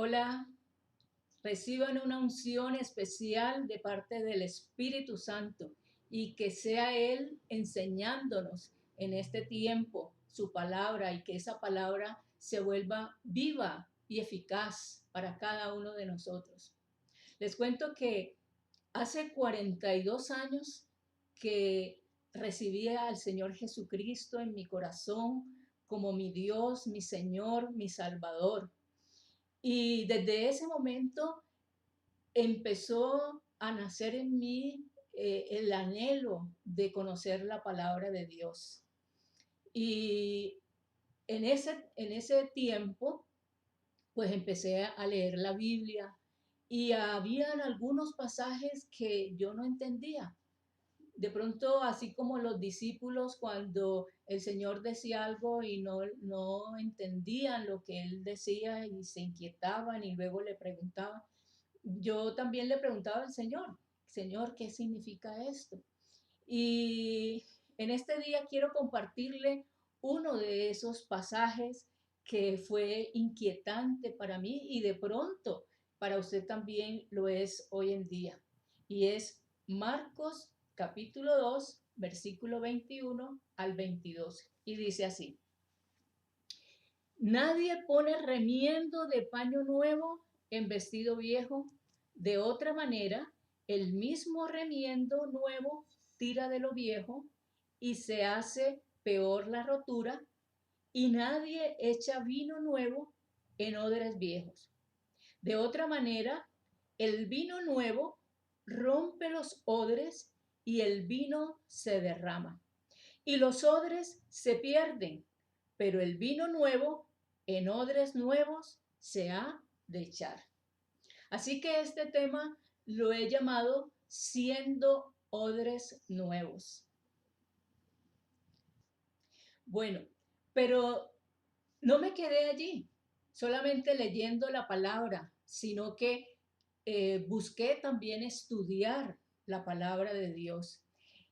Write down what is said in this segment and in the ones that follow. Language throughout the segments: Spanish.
Hola, reciban una unción especial de parte del Espíritu Santo y que sea Él enseñándonos en este tiempo su palabra y que esa palabra se vuelva viva y eficaz para cada uno de nosotros. Les cuento que hace 42 años que recibí al Señor Jesucristo en mi corazón como mi Dios, mi Señor, mi Salvador. Y desde ese momento empezó a nacer en mí el anhelo de conocer la palabra de Dios. Y en ese tiempo, pues empecé a leer la Biblia y habían algunos pasajes que yo no entendía. De pronto, así como los discípulos, cuando el Señor decía algo y no entendían lo que Él decía y se inquietaban y luego le preguntaban, yo también le preguntaba al Señor, Señor, ¿qué significa esto? Y en este día quiero compartirle uno de esos pasajes que fue inquietante para mí y de pronto para usted también lo es hoy en día. Y es Marcos capítulo 2 versículo 21 al 22. Y dice así, nadie pone remiendo de paño nuevo en vestido viejo. De otra manera, el mismo remiendo nuevo tira de lo viejo y se hace peor la rotura. Y nadie echa vino nuevo en odres viejos. De otra manera, el vino nuevo rompe los odres y el vino se derrama. Y los odres se pierden, pero el vino nuevo en odres nuevos se ha de echar. Así que este tema lo he llamado siendo odres nuevos. Bueno, pero no me quedé allí, solamente leyendo la palabra, sino que busqué también estudiar la palabra de Dios.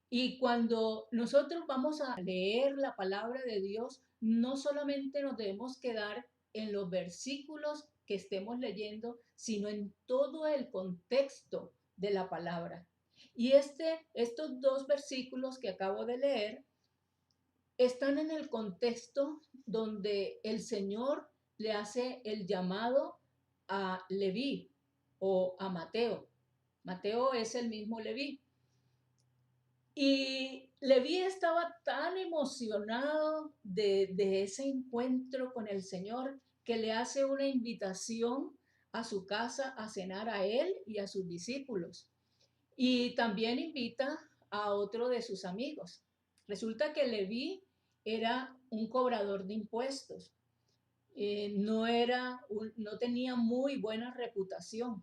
Y cuando nosotros vamos a leer la palabra de Dios, no solamente nos debemos quedar en los versículos que estemos leyendo, sino en todo el contexto de la palabra. Y estos dos versículos que acabo de leer están en el contexto donde el Señor le hace el llamado a Leví o a Mateo. Mateo es el mismo Leví. Y Leví estaba tan emocionado de ese encuentro con el Señor que le hace una invitación a su casa a cenar a él y a sus discípulos. Y también invita a otro de sus amigos. Resulta que Leví era un cobrador de impuestos. No tenía muy buena reputación,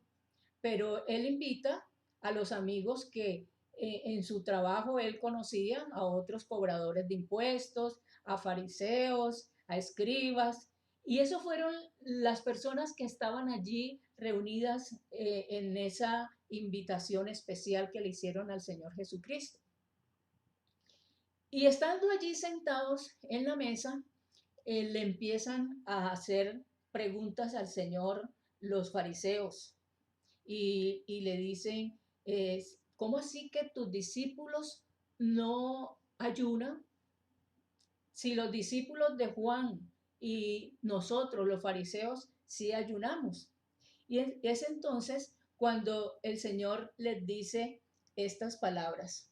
pero él invita a los amigos que en su trabajo él conocía a otros cobradores de impuestos, a fariseos, a escribas, y eso fueron las personas que estaban allí reunidas en esa invitación especial que le hicieron al Señor Jesucristo. Y estando allí sentados en la mesa, le empiezan a hacer preguntas al Señor los fariseos y le dicen, ¿cómo así que tus discípulos no ayunan? Si los discípulos de Juan y nosotros, los fariseos, sí ayunamos. Y es entonces cuando el Señor les dice estas palabras.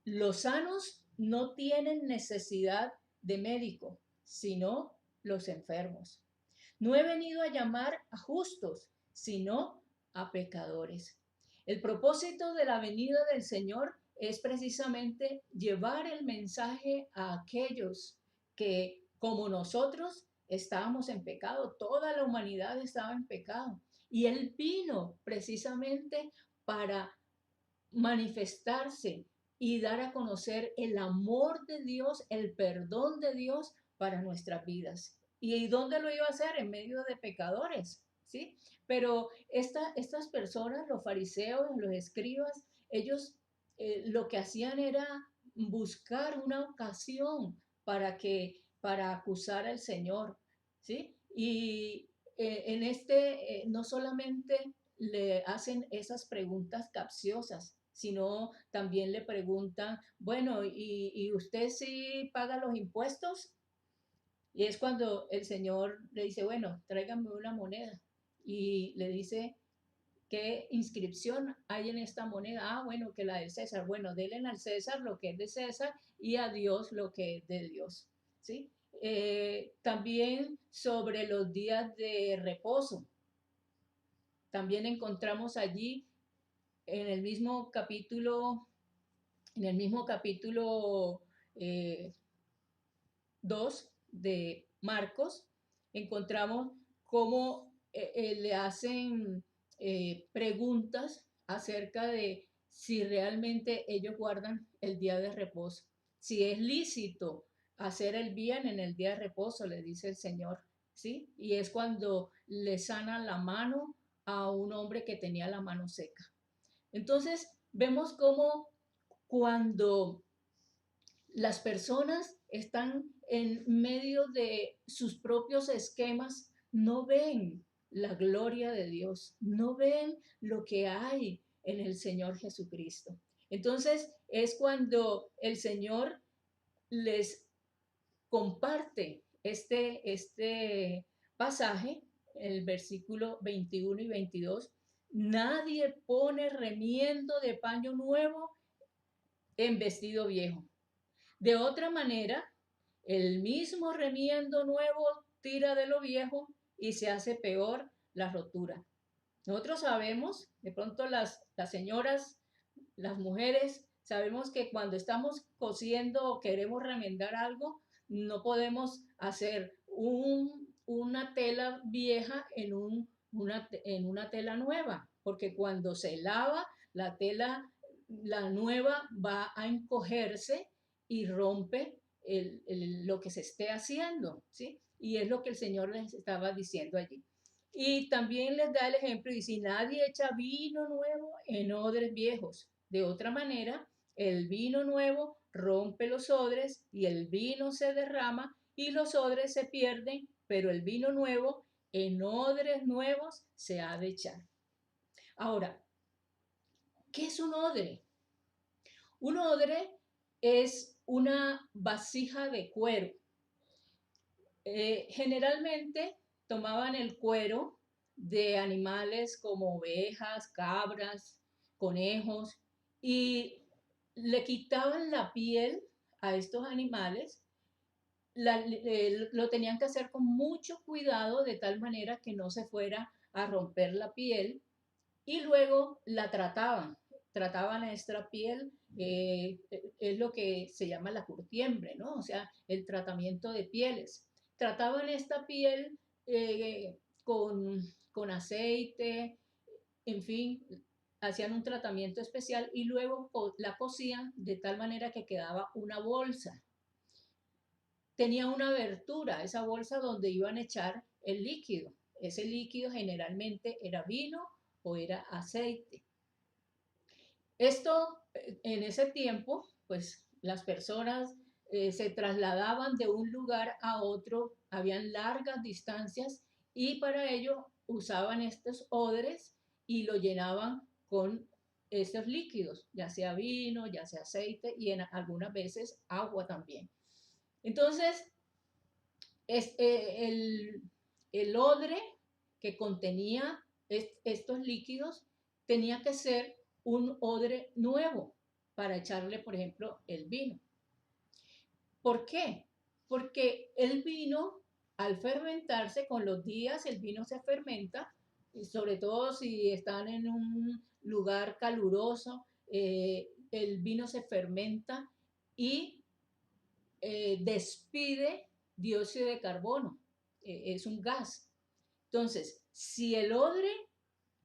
Los sanos no tienen necesidad de médico, sino los enfermos. No he venido a llamar a justos, sino a pecadores. El propósito de la venida del Señor es precisamente llevar el mensaje a aquellos que, como nosotros, estábamos en pecado. Toda la humanidad estaba en pecado. Y Él vino precisamente para manifestarse y dar a conocer el amor de Dios, el perdón de Dios para nuestras vidas. ¿Y dónde lo iba a hacer? En medio de pecadores, ¿sí? Pero estas personas, los fariseos, los escribas, ellos lo que hacían era buscar una ocasión para acusar al Señor, ¿sí? Y no solamente le hacen esas preguntas capciosas, sino también le preguntan, bueno, ¿y usted sí paga los impuestos? Y es cuando el Señor le dice, bueno, tráigame una moneda. Y le dice, ¿qué inscripción hay en esta moneda? Ah, bueno, que la del César. Bueno, denle al César lo que es de César y a Dios lo que es de Dios. ¿Sí? También sobre los días de reposo. También encontramos allí en el mismo capítulo, en el mismo capítulo eh, 2 de Marcos, encontramos cómo le hacen preguntas acerca de si realmente ellos guardan el día de reposo, si es lícito hacer el bien en el día de reposo, le dice el Señor, ¿sí? Y es cuando le sanan la mano a un hombre que tenía la mano seca. Entonces, vemos cómo cuando las personas están en medio de sus propios esquemas, no ven la gloria de Dios, no ven lo que hay en el Señor Jesucristo. Entonces es cuando el Señor les comparte este pasaje, el versículo 21 y 22. Nadie pone remiendo de paño nuevo en vestido viejo. De otra manera, el mismo remiendo nuevo tira de lo viejo y se hace peor la rotura. Nosotros sabemos, de pronto las señoras, las mujeres, sabemos que cuando estamos cosiendo o queremos remendar algo, no podemos hacer una tela vieja en una tela nueva, porque cuando se lava, la nueva va a encogerse y rompe lo que se esté haciendo, ¿sí? Y es lo que el Señor les estaba diciendo allí. Y también les da el ejemplo, y si nadie echa vino nuevo en odres viejos, de otra manera, el vino nuevo rompe los odres y el vino se derrama y los odres se pierden, pero el vino nuevo en odres nuevos se ha de echar. Ahora, ¿qué es un odre? Un odre es una vasija de cuero. Generalmente tomaban el cuero de animales como ovejas, cabras, conejos y le quitaban la piel a estos animales. Lo tenían que hacer con mucho cuidado de tal manera que no se fuera a romper la piel y luego la trataban esta piel, es lo que se llama la curtiembre, ¿no? O sea, el tratamiento de pieles. Trataban esta piel con aceite, en fin, hacían un tratamiento especial y luego la cosían de tal manera que quedaba una bolsa. Tenía una abertura, esa bolsa donde iban a echar el líquido. Ese líquido generalmente era vino o era aceite. Esto, en ese tiempo, pues las personas se trasladaban de un lugar a otro, habían largas distancias y para ello usaban estos odres y lo llenaban con estos líquidos, ya sea vino, ya sea aceite y en algunas veces agua también. Entonces, es, el odre que contenía estos líquidos tenía que ser un odre nuevo para echarle, por ejemplo, el vino. ¿Por qué? Porque el vino, al fermentarse con los días, el vino se fermenta, y sobre todo si están en un lugar caluroso, el vino se fermenta y despide dióxido de carbono, es un gas. Entonces, si el odre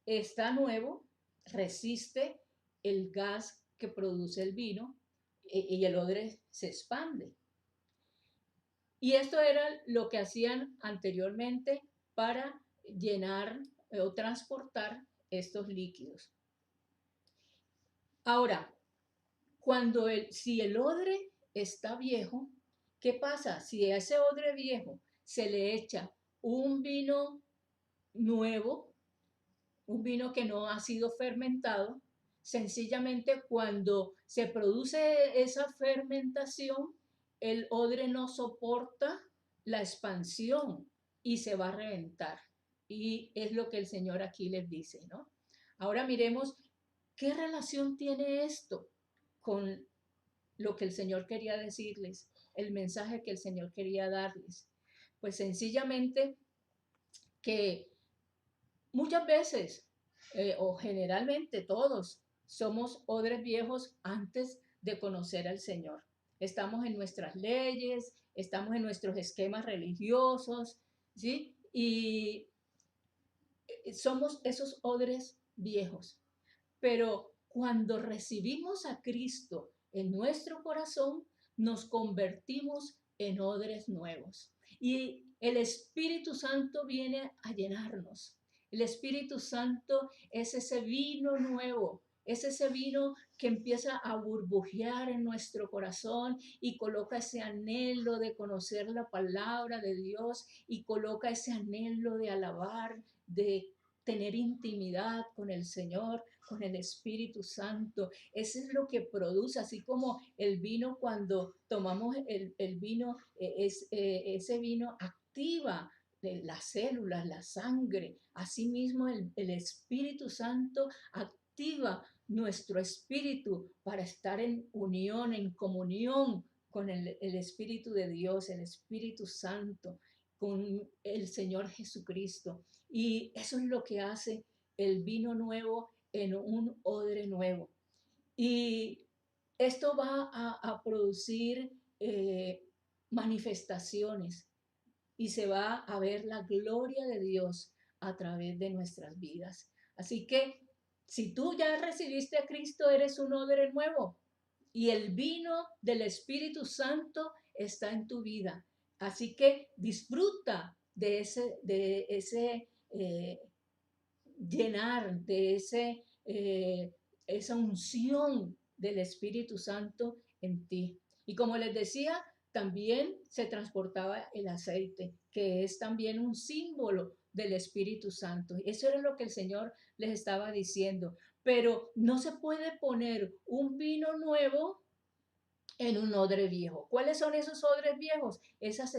está nuevo, resiste el gas que produce el vino y el odre se expande. Y esto era lo que hacían anteriormente para llenar o transportar estos líquidos. Ahora, si el odre está viejo, ¿qué pasa? Si a ese odre viejo se le echa un vino nuevo, un vino que no ha sido fermentado. Sencillamente cuando se produce esa fermentación, el odre no soporta la expansión y se va a reventar. Y es lo que el Señor aquí les dice, ¿no? Ahora miremos qué relación tiene esto con lo que el Señor quería decirles, el mensaje que el Señor quería darles. Pues sencillamente que muchas veces, o generalmente todos, somos odres viejos antes de conocer al Señor. Estamos en nuestras leyes, estamos en nuestros esquemas religiosos, ¿sí? Y somos esos odres viejos. Pero cuando recibimos a Cristo en nuestro corazón, nos convertimos en odres nuevos. Y el Espíritu Santo viene a llenarnos. El Espíritu Santo es ese vino nuevo, es ese vino que empieza a burbujear en nuestro corazón y coloca ese anhelo de conocer la palabra de Dios y coloca ese anhelo de alabar, de tener intimidad con el Señor, con el Espíritu Santo. Eso es lo que produce, así como el vino, cuando tomamos el vino, ese vino activa las células, la sangre. Asimismo, el Espíritu Santo activa nuestro espíritu para estar en unión, en comunión con el Espíritu de Dios, el Espíritu Santo, con el Señor Jesucristo. Y eso es lo que hace el vino nuevo en un odre nuevo. Y esto va a producir manifestaciones y se va a ver la gloria de Dios a través de nuestras vidas. Así que si tú ya recibiste a Cristo, eres un odre nuevo y el vino del Espíritu Santo está en tu vida. Así que disfruta de ese llenar, de esa unción del Espíritu Santo en ti. Y como les decía, también se transportaba el aceite, que es también un símbolo del Espíritu Santo. Eso era lo que el Señor les estaba diciendo. Pero no se puede poner un vino nuevo en un odre viejo. ¿Cuáles son esos odres viejos? Esos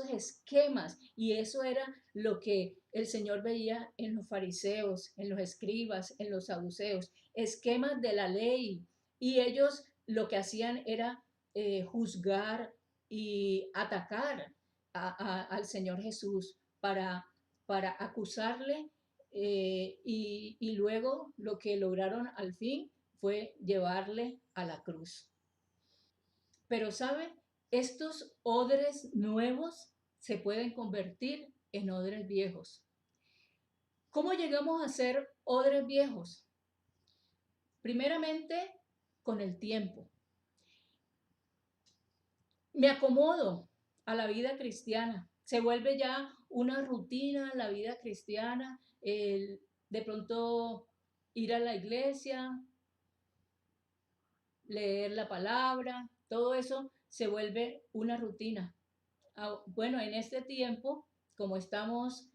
esquemas. Y eso era lo que el Señor veía en los fariseos, en los escribas, en los saduceos. Esquemas de la ley. Y ellos lo que hacían era juzgar y atacar al Señor Jesús para acusarle. Y luego lo que lograron al fin fue llevarle a la cruz. Pero, ¿sabe? Estos odres nuevos se pueden convertir en odres viejos. ¿Cómo llegamos a ser odres viejos? Primeramente, con el tiempo. Me acomodo a la vida cristiana. Se vuelve ya una rutina la vida cristiana, de pronto ir a la iglesia, leer la palabra, todo eso se vuelve una rutina. Bueno, en este tiempo, como estamos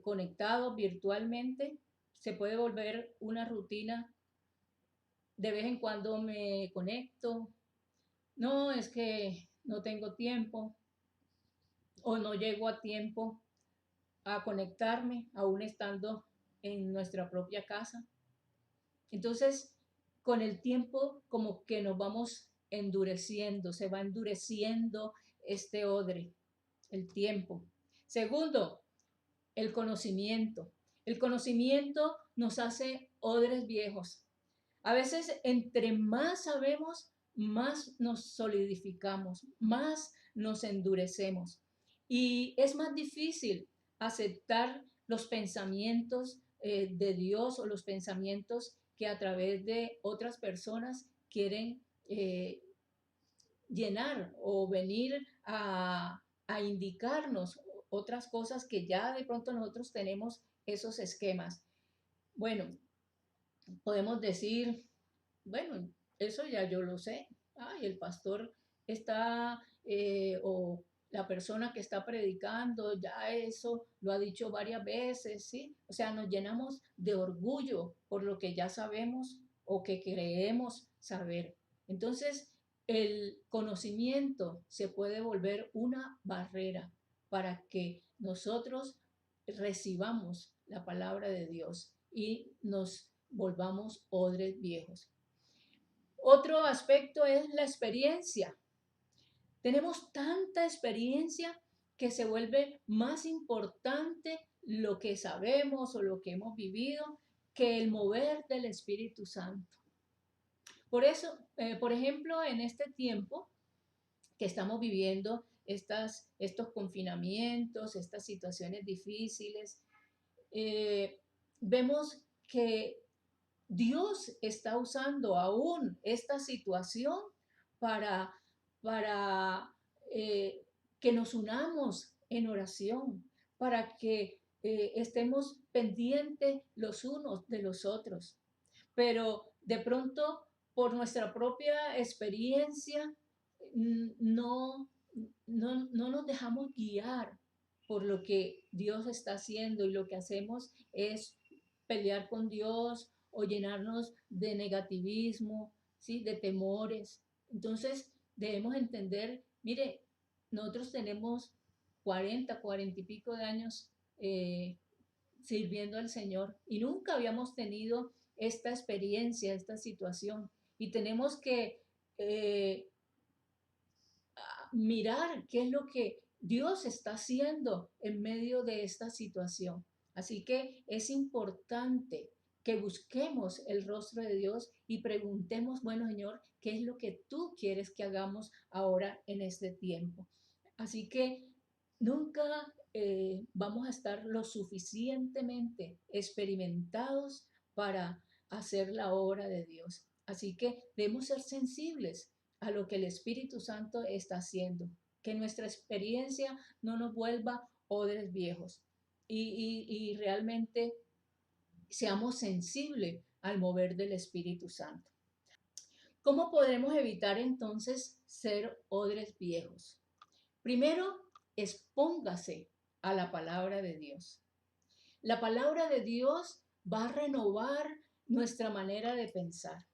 conectados virtualmente, se puede volver una rutina. De vez en cuando me conecto. No, es que no tengo tiempo o no llego a tiempo a conectarme, aún estando en nuestra propia casa. Entonces, con el tiempo, como que nos vamos endureciendo, se va endureciendo este odre, el tiempo. Segundo, el conocimiento. El conocimiento nos hace odres viejos. A veces, entre más sabemos, más nos solidificamos, más nos endurecemos. Y es más difícil aceptar los pensamientos de Dios o los pensamientos que a través de otras personas quieren llenar o venir a indicarnos otras cosas que ya de pronto nosotros tenemos esos esquemas. Bueno, podemos decir, bueno, eso ya yo lo sé. Ay, el pastor está, o la persona que está predicando, ya eso lo ha dicho varias veces, ¿sí? O sea, nos llenamos de orgullo por lo que ya sabemos o que creemos saber. Entonces, el conocimiento se puede volver una barrera para que nosotros recibamos la palabra de Dios y nos volvamos odres viejos. Otro aspecto es la experiencia. Tenemos tanta experiencia que se vuelve más importante lo que sabemos o lo que hemos vivido que el mover del Espíritu Santo. Por eso, por ejemplo, en este tiempo que estamos viviendo, estos confinamientos, estas situaciones difíciles, vemos que Dios está usando aún esta situación para, para que nos unamos en oración, para que estemos pendientes los unos de los otros. Pero de pronto, por nuestra propia experiencia, no, no nos dejamos guiar por lo que Dios está haciendo y lo que hacemos es pelear con Dios o llenarnos de negativismo, ¿sí? De temores. Entonces debemos entender, mire, nosotros tenemos 40 y pico de años sirviendo al Señor y nunca habíamos tenido esta experiencia, esta situación. Y tenemos que eh, mirar qué es lo que Dios está haciendo en medio de esta situación. Así que es importante que busquemos el rostro de Dios y preguntemos, bueno, Señor, ¿qué es lo que tú quieres que hagamos ahora en este tiempo? Así que nunca vamos a estar lo suficientemente experimentados para hacer la obra de Dios. Así que debemos ser sensibles a lo que el Espíritu Santo está haciendo, que nuestra experiencia no nos vuelva odres viejos y realmente seamos sensibles al mover del Espíritu Santo. ¿Cómo podremos evitar entonces ser odres viejos? Primero, expóngase a la palabra de Dios. La palabra de Dios va a renovar nuestra manera de pensar.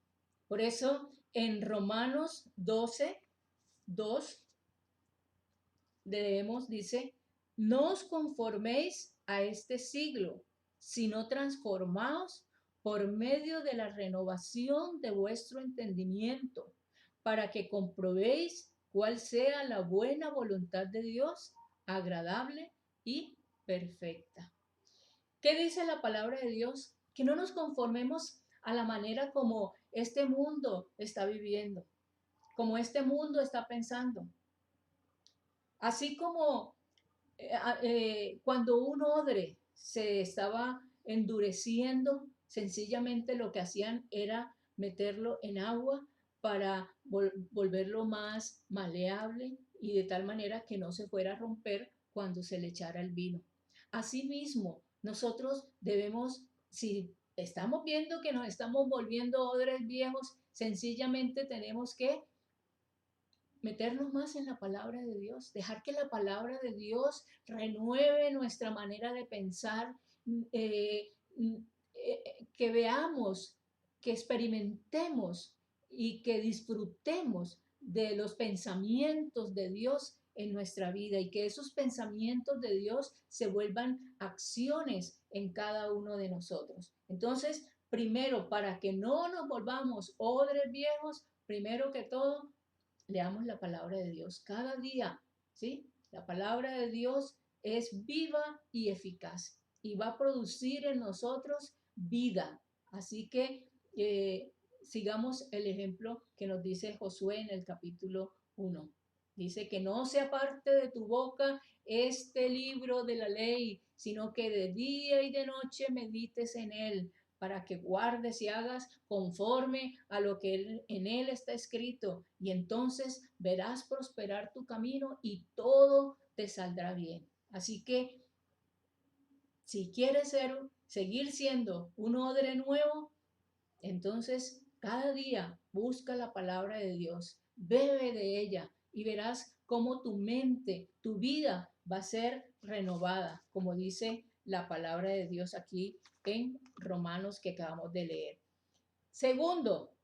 Por eso, en Romanos 12:2 dice, no os conforméis a este siglo, sino transformaos por medio de la renovación de vuestro entendimiento, para que comprobéis cuál sea la buena voluntad de Dios, agradable y perfecta. ¿Qué dice la palabra de Dios? Que no nos conformemos a la manera como este mundo está viviendo, como este mundo está pensando. Así como cuando un odre se estaba endureciendo, sencillamente lo que hacían era meterlo en agua para volverlo más maleable y de tal manera que no se fuera a romper cuando se le echara el vino. Asimismo, nosotros debemos, si estamos viendo que nos estamos volviendo odres viejos, sencillamente tenemos que meternos más en la palabra de Dios, dejar que la palabra de Dios renueve nuestra manera de pensar, eh, que veamos, que experimentemos y que disfrutemos de los pensamientos de Dios en nuestra vida y que esos pensamientos de Dios se vuelvan acciones en cada uno de nosotros. Entonces, primero, para que no nos volvamos odres viejos, primero que todo, leamos la palabra de Dios cada día, ¿sí? La palabra de Dios es viva y eficaz y va a producir en nosotros vida. Así que sigamos el ejemplo que nos dice Josué en el capítulo 1. Dice que no se aparte de tu boca este libro de la ley, sino que de día y de noche medites en él, para que guardes y hagas conforme a lo que en él está escrito, y entonces verás prosperar tu camino y todo te saldrá bien. Así que si quieres seguir siendo un odre nuevo, entonces cada día busca la palabra de Dios, bebe de ella y verás cómo tu mente, tu vida va a ser renovada, como dice la palabra de Dios aquí en Romanos que acabamos de leer. Segundo,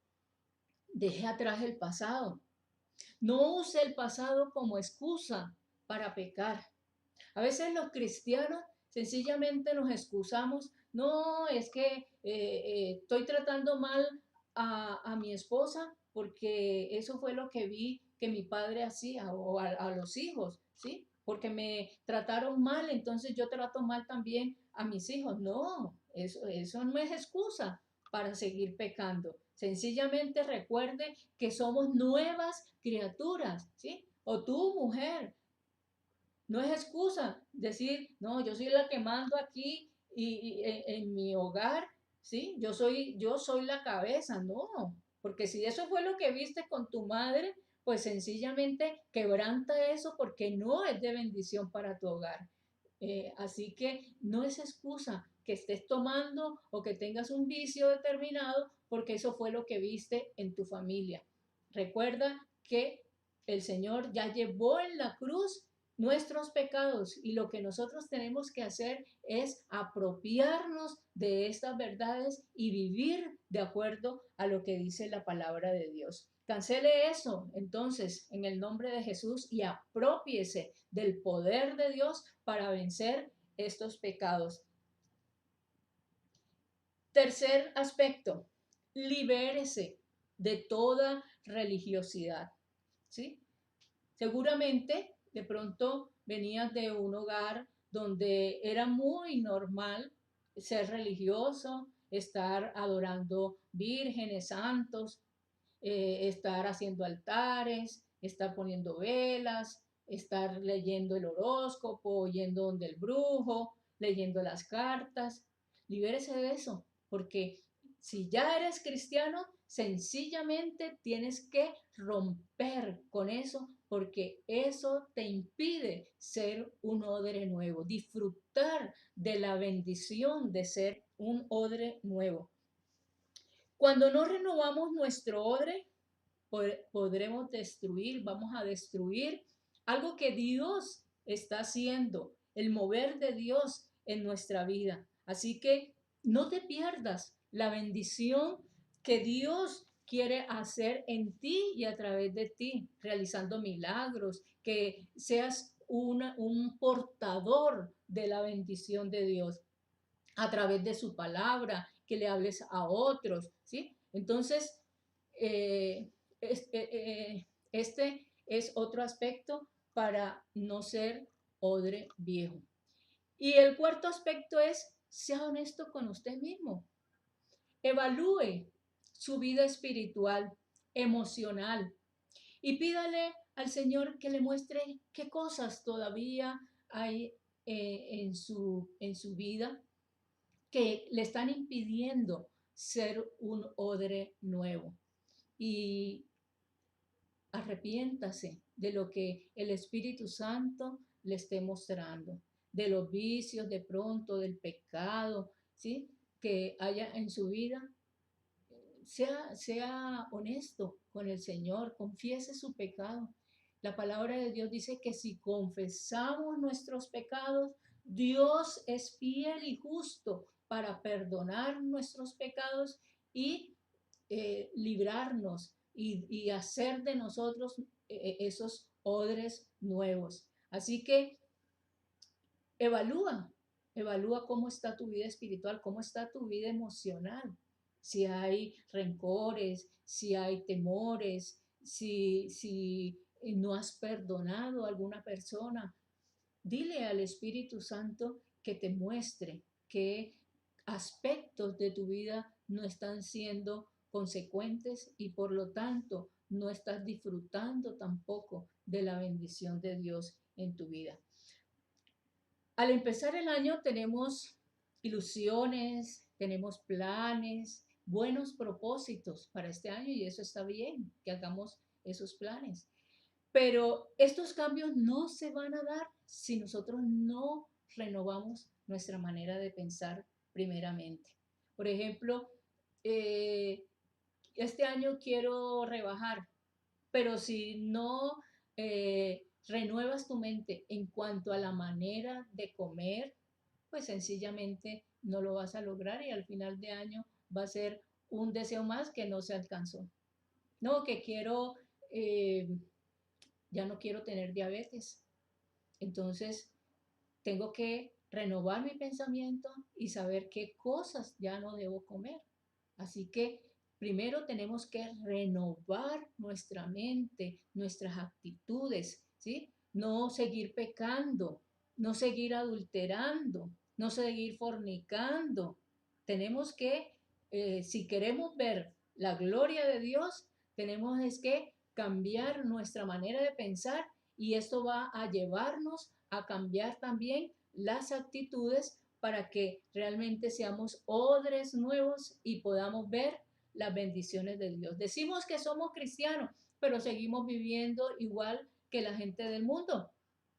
deje atrás el pasado. No use el pasado como excusa para pecar. A veces los cristianos sencillamente nos excusamos, no, es que estoy tratando mal a mi esposa porque eso fue lo que vi que mi padre hacía o a los hijos, ¿sí? Porque me trataron mal, entonces yo trato mal también a mis hijos. No, eso no es excusa para seguir pecando. Sencillamente recuerde que somos nuevas criaturas, ¿sí? O tú, mujer, no es excusa decir, no, yo soy la que mando aquí y en mi hogar, ¿sí? Yo soy la cabeza, no. Porque si eso fue lo que viste con tu madre, pues sencillamente quebranta eso porque no es de bendición para tu hogar. Así que no es excusa que estés tomando o que tengas un vicio determinado porque eso fue lo que viste en tu familia. Recuerda que el Señor ya llevó en la cruz nuestros pecados y lo que nosotros tenemos que hacer es apropiarnos de estas verdades y vivir de acuerdo a lo que dice la palabra de Dios. Cancele eso entonces en el nombre de Jesús y apropiese del poder de Dios para vencer estos pecados. Tercer aspecto, libérese de toda religiosidad, ¿sí? Seguramente de pronto venías de un hogar donde era muy normal ser religioso, estar adorando vírgenes, santos, estar haciendo altares, estar poniendo velas, estar leyendo el horóscopo, yendo donde el brujo, leyendo las cartas. Libérese de eso, porque si ya eres cristiano, sencillamente tienes que romper con eso, porque eso te impide ser un odre nuevo, disfrutar de la bendición de ser un odre nuevo. Cuando no renovamos nuestro odre, podremos destruir, vamos a destruir algo que Dios está haciendo, el mover de Dios en nuestra vida. Así que no te pierdas la bendición que Dios quiere hacer en ti y a través de ti, realizando milagros, que seas un portador de la bendición de Dios a través de su palabra, que le hables a otros, ¿sí? Entonces, eh, este es otro aspecto para no ser odre viejo. Y el cuarto aspecto es, sea honesto con usted mismo. Evalúe su vida espiritual, emocional, y pídale al Señor que le muestre qué cosas todavía hay en su vida que le están impidiendo ser un odre nuevo. Y arrepiéntase de lo que el Espíritu Santo le esté mostrando, de los vicios de pronto, del pecado, ¿sí? Que haya en su vida. Sea honesto con el Señor, confiese su pecado. La palabra de Dios dice que si confesamos nuestros pecados, Dios es fiel y justo para perdonar nuestros pecados y librarnos y hacer de nosotros esos odres nuevos. Así que evalúa, evalúa cómo está tu vida espiritual, cómo está tu vida emocional, si hay rencores, si hay temores, si no has perdonado a alguna persona. Dile al Espíritu Santo que te muestre qué aspectos de tu vida no están siendo consecuentes y por lo tanto no estás disfrutando tampoco de la bendición de Dios en tu vida. Al empezar el año tenemos ilusiones, tenemos planes, buenos propósitos para este año y eso está bien, que hagamos esos planes. Pero estos cambios no se van a dar si nosotros no renovamos nuestra manera de pensar primeramente. Por ejemplo, este año quiero rebajar, pero si no renuevas tu mente en cuanto a la manera de comer, pues sencillamente no lo vas a lograr y al final de año va a ser un deseo más que no se alcanzó. No, que quiero, eh, ya no quiero tener diabetes. Entonces, tengo que renovar mi pensamiento y saber qué cosas ya no debo comer. Así que primero tenemos que renovar nuestra mente, nuestras actitudes, ¿sí? No seguir pecando, no seguir adulterando, no seguir fornicando. Tenemos que, si queremos ver la gloria de Dios, tenemos es que cambiar nuestra manera de pensar y esto va a llevarnos a cambiar también las actitudes para que realmente seamos odres nuevos y podamos ver las bendiciones de Dios. Decimos que somos cristianos, pero seguimos viviendo igual que la gente del mundo.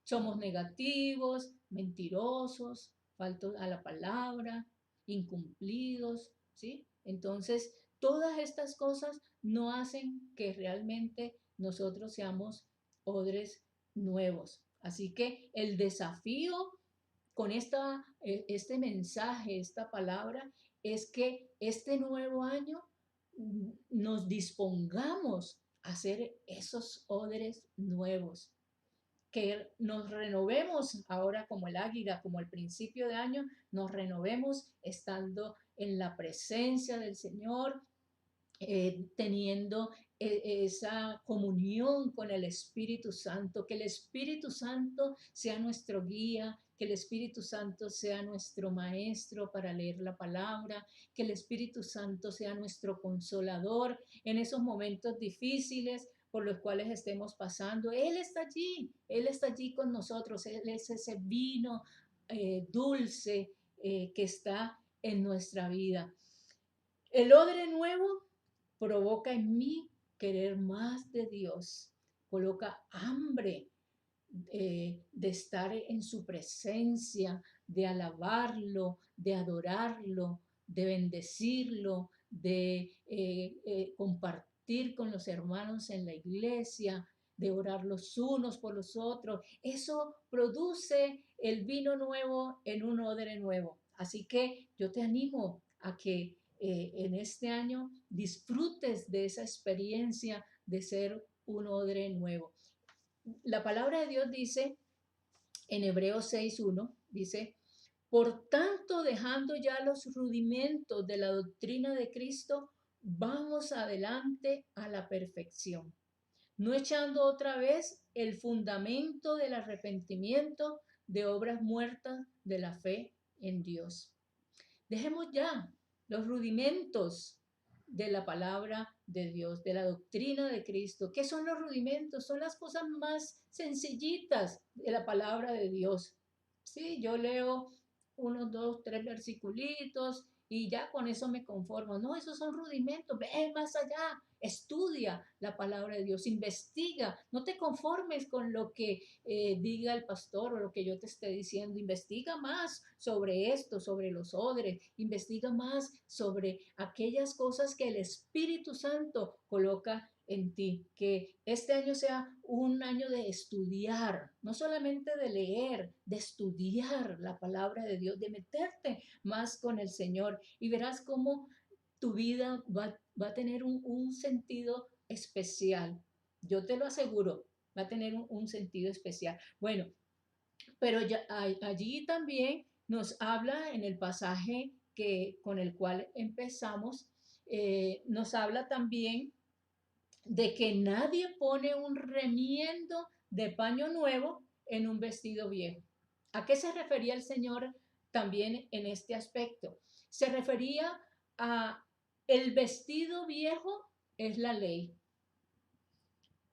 Somos negativos, mentirosos, faltos a la palabra, incumplidos, ¿sí? Entonces, todas estas cosas no hacen que realmente nosotros seamos odres nuevos. Así que el desafío con este mensaje, esta palabra, es que este nuevo año nos dispongamos a hacer esos odres nuevos, que nos renovemos ahora como el águila, como el principio de año, nos renovemos estando en la presencia del Señor, teniendo esa comunión con el Espíritu Santo, que el Espíritu Santo sea nuestro guía, que el Espíritu Santo sea nuestro maestro para leer la palabra, que el Espíritu Santo sea nuestro consolador en esos momentos difíciles por los cuales estemos pasando. Él está allí con nosotros, Él es ese vino dulce que está en nuestra vida. El odre nuevo provoca en mí querer más de Dios, coloca hambre de estar en su presencia, de alabarlo, de adorarlo, de bendecirlo, de compartir con los hermanos en la iglesia, de orar los unos por los otros. Eso produce el vino nuevo en un odre nuevo. Así que yo te animo a que en este año disfrutes de esa experiencia de ser un odre nuevo. La palabra de Dios dice en Hebreos 6:1, dice, por tanto, dejando ya los rudimentos de la doctrina de Cristo, vamos adelante a la perfección, no echando otra vez el fundamento del arrepentimiento de obras muertas de la fe en Dios. Dejemos ya los rudimentos de la palabra de Dios, de la doctrina de Cristo. ¿Qué son los rudimentos? Son las cosas más sencillitas de la palabra de Dios. Sí, yo leo unos 2, 3 versiculitos y ya con eso me conformo. No, esos son rudimentos. Ve más allá, estudia la palabra de Dios, investiga. No te conformes con lo que diga el pastor o lo que yo te esté diciendo. Investiga más sobre esto, sobre los odres. Investiga más sobre aquellas cosas que el Espíritu Santo coloca en ti, que este año sea un año de estudiar, no solamente de leer, de estudiar la palabra de Dios, de meterte más con el Señor y verás cómo tu vida va a tener un sentido especial. Yo te lo aseguro, va a tener un sentido especial. Bueno, pero ya, allí también nos habla en el pasaje con el cual empezamos, nos habla también de que nadie pone un remiendo de paño nuevo en un vestido viejo. ¿A qué se refería el Señor también en este aspecto? Se refería a el vestido viejo es la ley.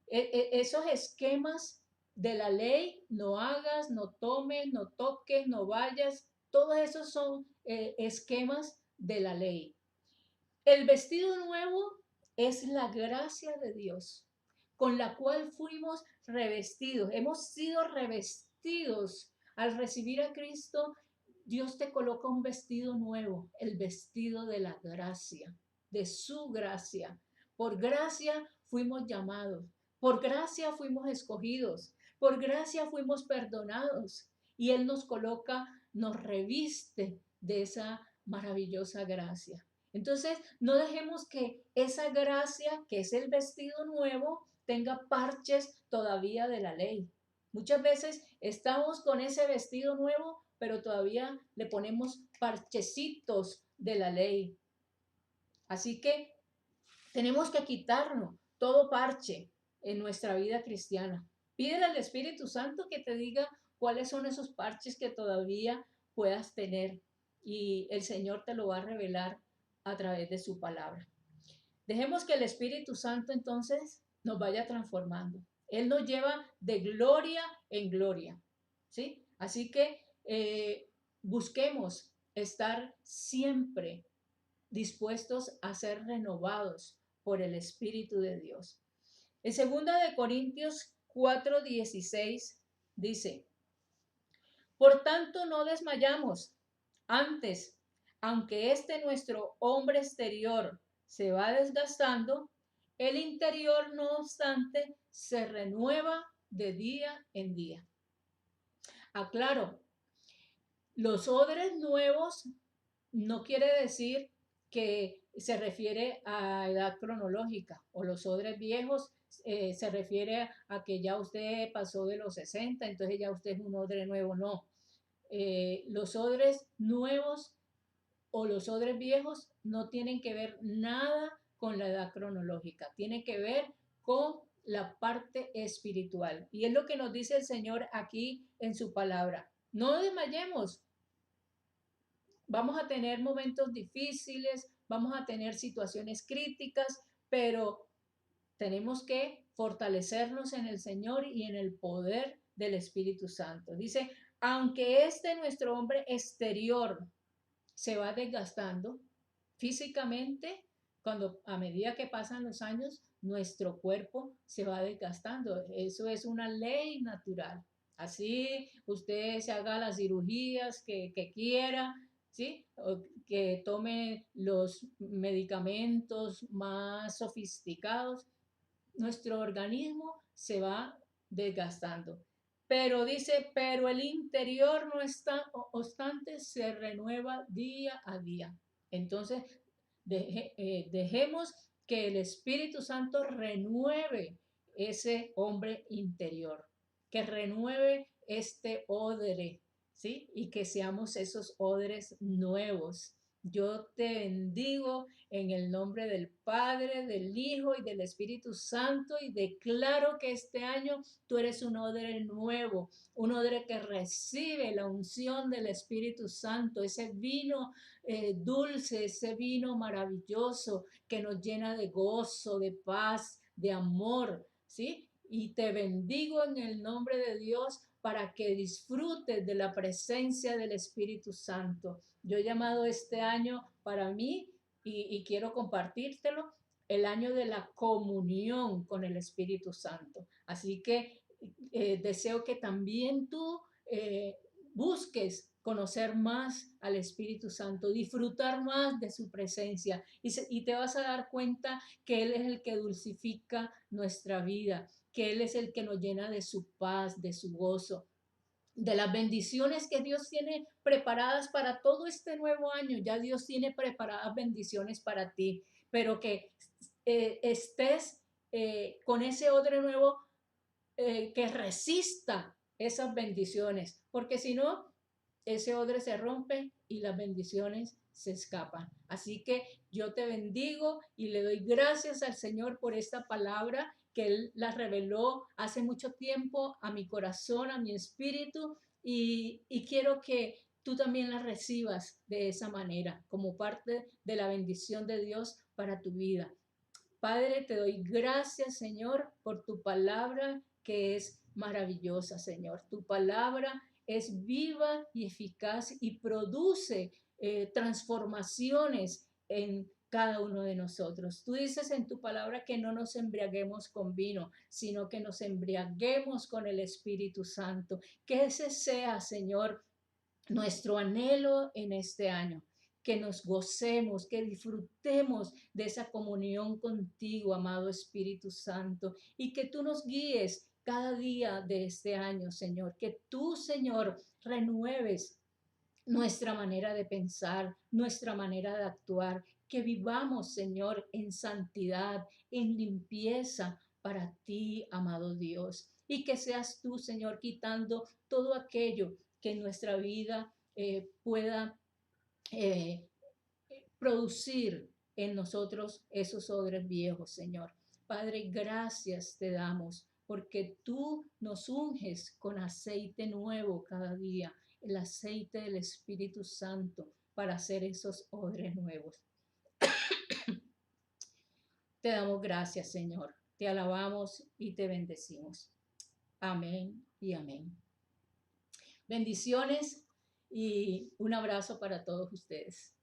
Esos esquemas de la ley, no hagas, no tomes, no toques, no vayas, todos esos son esquemas de la ley. El vestido nuevo es la gracia de Dios, con la cual fuimos revestidos. Hemos sido revestidos al recibir a Cristo. Dios te coloca un vestido nuevo, el vestido de la gracia, de su gracia. Por gracia fuimos llamados, por gracia fuimos escogidos, Por gracia fuimos perdonados y Él nos coloca, nos reviste de esa maravillosa gracia. Entonces, no dejemos que esa gracia, que es el vestido nuevo, tenga parches todavía de la ley. Muchas veces estamos con ese vestido nuevo, pero todavía le ponemos parchecitos de la ley. Así que tenemos que quitarnos todo parche en nuestra vida cristiana. Pídele al Espíritu Santo que te diga cuáles son esos parches que todavía puedas tener y el Señor te lo va a revelar a través de su palabra. Dejemos que el Espíritu Santo entonces nos vaya transformando. Él nos lleva de gloria en gloria, ¿sí? Así que busquemos estar siempre dispuestos a ser renovados por el Espíritu de Dios. En 2 Corintios 4:16 dice, por tanto no desmayamos, antes, aunque nuestro hombre exterior se va desgastando, el interior no obstante se renueva de día en día. Aclaro, los odres nuevos no quiere decir que se refiere a edad cronológica, o los odres viejos se refiere a que ya usted pasó de los 60, entonces ya usted es un odre nuevo. No, los odres nuevos o los odres viejos no tienen que ver nada con la edad cronológica, tiene que ver con la parte espiritual. Y es lo que nos dice el Señor aquí en su palabra. No desmayemos. Vamos a tener momentos difíciles, vamos a tener situaciones críticas, pero tenemos que fortalecernos en el Señor y en el poder del Espíritu Santo. Dice, aunque nuestro hombre exterior se va desgastando físicamente, cuando a medida que pasan los años, nuestro cuerpo se va desgastando. Eso es una ley natural. Así usted se haga las cirugías que quiera, ¿sí? O que tome los medicamentos más sofisticados, nuestro organismo se va desgastando. Pero dice, pero el interior no está obstante, se renueva día a día. Entonces, dejemos que el Espíritu Santo renueve ese hombre interior, que renueve este odre, ¿sí? Y que seamos esos odres nuevos. Yo te bendigo en el nombre del Padre, del Hijo y del Espíritu Santo y declaro que este año tú eres un odre nuevo, un odre que recibe la unción del Espíritu Santo, ese vino dulce, ese vino maravilloso que nos llena de gozo, de paz, de amor, ¿sí? Y te bendigo en el nombre de Dios para que disfrutes de la presencia del Espíritu Santo. Yo he llamado este año para mí y quiero compartírtelo, el año de la comunión con el Espíritu Santo. Así que deseo que también tú busques conocer más al Espíritu Santo, disfrutar más de su presencia y te vas a dar cuenta que Él es el que dulcifica nuestra vida, que Él es el que nos llena de su paz, de su gozo, de las bendiciones que Dios tiene preparadas para todo este nuevo año. Ya Dios tiene preparadas bendiciones para ti, pero que estés con ese odre nuevo que resista esas bendiciones, porque si no, ese odre se rompe y las bendiciones se escapan. Así que yo te bendigo y le doy gracias al Señor por esta palabra que Él la reveló hace mucho tiempo a mi corazón, a mi espíritu, y quiero que tú también la recibas de esa manera, como parte de la bendición de Dios para tu vida. Padre, te doy gracias, Señor, por tu palabra que es maravillosa, Señor. Tu palabra es viva y eficaz y produce transformaciones en cada uno de nosotros. Tú dices en tu palabra que no nos embriaguemos con vino, sino que nos embriaguemos con el Espíritu Santo. Que ese sea, Señor, nuestro anhelo en este año, que nos gocemos, que disfrutemos de esa comunión contigo, amado Espíritu Santo, y que tú nos guíes cada día de este año, Señor. Que tú, Señor, renueves nuestra manera de pensar, nuestra manera de actuar, que vivamos, Señor, en santidad, en limpieza para ti, amado Dios. Y que seas tú, Señor, quitando todo aquello que en nuestra vida pueda eh, producir en nosotros esos odres viejos, Señor. Padre, gracias te damos porque tú nos unges con aceite nuevo cada día, el aceite del Espíritu Santo para hacer esos odres nuevos. Te damos gracias, Señor. Te alabamos y te bendecimos. Amén y amén. Bendiciones y un abrazo para todos ustedes.